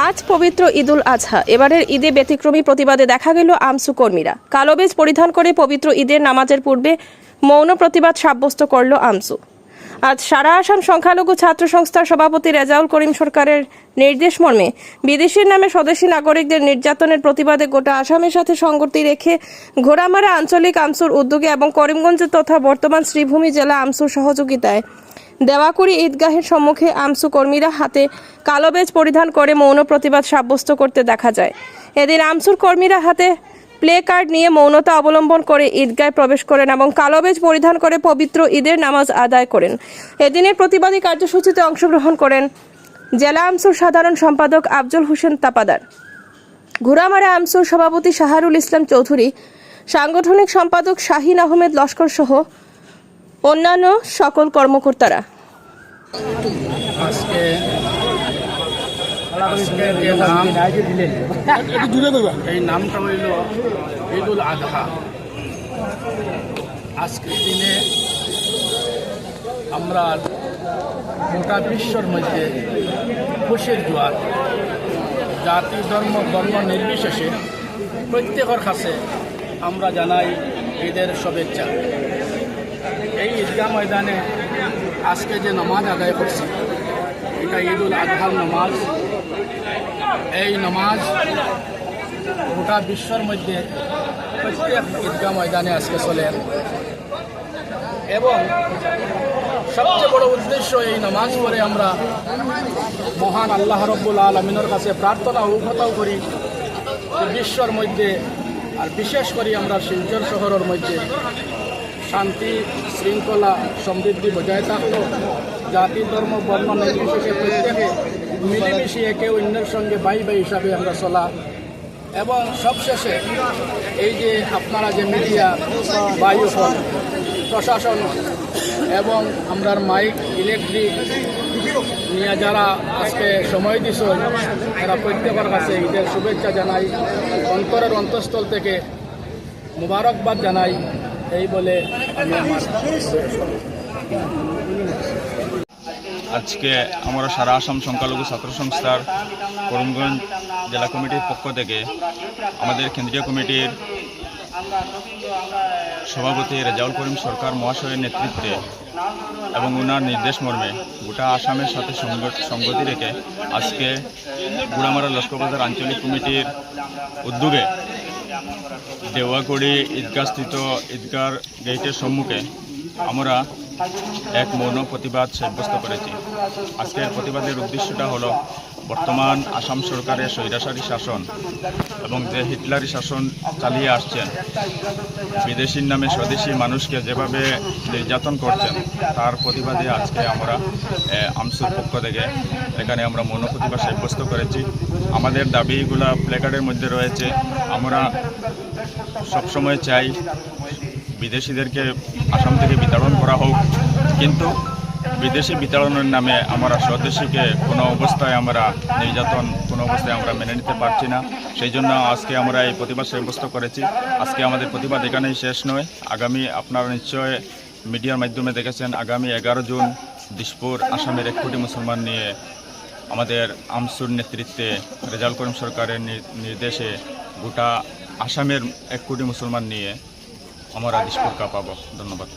আজ পবিত্র ঈদুল আজহা। এবারের ঈদে ব্যতিক্রমী প্রতিবাদে দেখা গেল আমসু কর্মীরা কালো বেজ পরিধান করে পবিত্র ঈদের নামাজের পূর্বে মৌন প্রতিবাদ সাব্যস্ত করল আমসু। আজ সারা আসাম সংখ্যালঘু ছাত্র সংস্থার সভাপতি রেজাউল করিম সরকারের নির্দেশ মর্মে বিদেশির নামে স্বদেশী নাগরিকদের নির্যাতনের প্রতিবাদে গোটা আসামের সাথে সঙ্গতি রেখে ঘোড়ামারা আঞ্চলিক আমসুর উদ্যোগে এবং করিমগঞ্জ তথা বর্তমান শ্রীভূমি জেলা আমসুর সহযোগিতায় দেওয়াকুড়ি ঈদগাহের সম্মুখে আমসু কর্মীরা হাতে কালো বেজ পরিধান করে মৌন প্রতিবাদ সাব্যস্ত করতে দেখা যায়। এদিন আমসুর কর্মীরা হাতে প্লে কার্ড নিয়ে মৌনতা অবলম্বন করে ঈদগাহে প্রবেশ করেন এবং কালো বেজ পরিধান করে পবিত্র ঈদের নামাজ আদায় করেন। এদিনের প্রতিবাদী কার্যসূচিতে অংশগ্রহণ করেন জেলা আমসুর সাধারণ সম্পাদক আফজল হোসেন তাপাদার, ঘোড়ামারা আমসুর সভাপতি শাহরুল ইসলাম চৌধুরী, সাংগঠনিক সম্পাদক শাহিন আহমেদ লস্কর সহ অন্যান্য সকল কর্মকর্তারা। এই নামটা হইল ঈদুল আজহা। আজকের দিনে আমরা গোটা বিশ্বর মধ্যে খুশির জোয়ার, জাতি ধর্ম বর্ণ নির্বিশেষে প্রত্যেকের কাছে আমরা জানাই ঈদের শুভেচ্ছা। এই ঈদগাহ ময়দানে আজকে যে নামাজ আদায় করছি এটা ঈদুল আজহার নামাজ। এই নামাজ গোটা বিশ্বর মধ্যে প্রত্যেক ঈদগাহ ময়দানে আজকে চলে এবং সবচেয়ে বড় উদ্দেশ্য এই নামাজ পড়ে আমরা মহান আল্লাহ রব্বুল আলমিনের কাছে প্রার্থনা উভতাও করি বিশ্বর মধ্যে আর বিশেষ করে আমরা শিলচর শহরের মধ্যে শান্তি শৃঙ্খলা সমৃদ্ধি বজায় থাকতো, জাতি ধর্ম বর্ণ নির্বিশেষে প্রত্যেকে মিলেমিশে একে অন্যের সঙ্গে ভাই ভাই হিসাবে আমরা চলা এবং সবশেষে এই যে আপনারা যে মিডিয়া বায়ুফল প্রশাসন এবং আমরার মাইক ইলেকট্রিক নিয়ে যারা আজকে সময় দিছ তারা প্রত্যেকের কাছে ঈদের শুভেচ্ছা জানাই, অন্তরের অন্তঃস্থল থেকে মুবারকবাদ জানাই এই বলে আমি আমার। আজকে আমরা সারা আসাম সংখ্যালঘু ছাত্র সংস্থার করিমগঞ্জ জেলা কমিটির পক্ষ থেকে আমাদের কেন্দ্রীয় কমিটির সভাপতি রেজাউল করিম সরকার মহাশয়ের নেতৃত্বে এবং ওনার নির্দেশ মর্মে গোটা আসামের সাথে সঙ্গতি রেখে আজকে ঘোড়ামারা লস্করবাজার আঞ্চলিক কমিটির উদ্যোগে দেওয়াকুড়ি ঈদগাহস্থিত ঈদগাহ গেটের সম্মুখে আমরা এক মৌন প্রতিবাদ সাব্যস্ত করেছি। আজকের প্রতিবাদের উদ্দেশ্যটা হলো বর্তমান আসাম সরকারের স্বৈরাচারী শাসন এবং যে হিটলারি শাসন চালিয়ে আসছেন, বিদেশির নামে স্বদেশী মানুষকে যেভাবে নির্যাতন করছেন তার প্রতিবাদে আজকে আমরা আমসুর পক্ষ থেকে এখানে আমরা মৌন প্রতিবাদ সাব্যস্ত করেছি। আমাদের দাবিগুলা প্ল্যাকার্ডের মধ্যে রয়েছে। আমরা সবসময় চাই বিদেশিদেরকে আসাম থেকে বিতাড়ন করা হোক, কিন্তু বিদেশি বিতাড়নের নামে আমরা স্বদেশীকে কোনো অবস্থায় আমরা নির্যাতন কোনো অবস্থায় আমরা মেনে নিতে পারছি না। সেই জন্য আজকে আমরা এই প্রতিবাদ সাব্যস্ত করেছি। আজকে আমাদের প্রতিবাদ এখানেই শেষ নয়। আগামী আপনারা নিশ্চয় মিডিয়ার মাধ্যমে দেখেছেন, আগামী 11 জুন দিশপুর আসামের 1 কোটি মুসলমান নিয়ে আমাদের আমসুর নেতৃত্বে রেজাউল করিম সরকারের নির্দেশে গোটা আসামের 1 কোটি মুসলমান নিয়ে আমরা দিশপুর কাঁপাবো। ধন্যবাদ।